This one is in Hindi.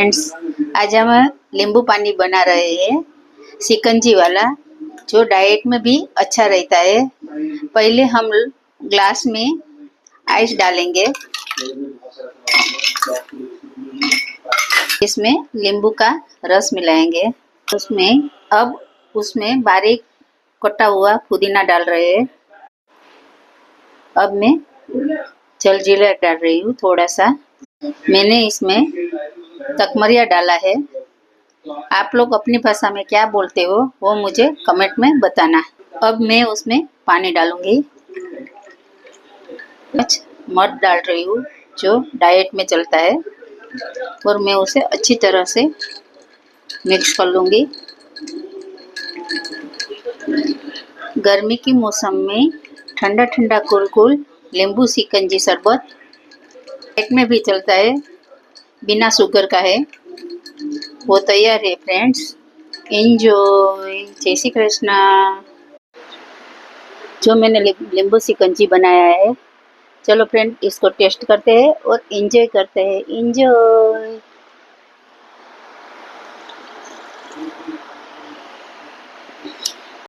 फ्रेंड्स, आज हम नींबू पानी बना रहे हैं, शिकंजी वाला, जो डाइट में भी अच्छा रहता है। पहले हम ग्लास में आइस डालेंगे, इसमें नींबू का रस मिलाएंगे। उसमें बारीक कटा हुआ पुदीना डाल रहे हैं। अब मैं जलजीरा डाल रही हूँ थोड़ा सा। मैंने इसमें तकमरिया डाला है। आप लोग अपनी भाषा में क्या बोलते हो वो मुझे कमेंट में बताना। अब मैं उसमें पानी डालूंगी। मध डाल रही हूँ जो डाइट में चलता है, और मैं उसे अच्छी तरह से मिक्स कर लूँगी। गर्मी की मौसम में ठंडा ठंडा कुल नींबू शिकंजी शरबत डाइट में भी चलता है, बिना शुगर का है। वो तैयार है फ्रेंड्स, एंजॉय। जय श्री कृष्णा। जो मैंने नींबू शिकंजी बनाया है, चलो फ्रेंड इसको टेस्ट करते हैं और एंजॉय करते हैं। एंजॉय।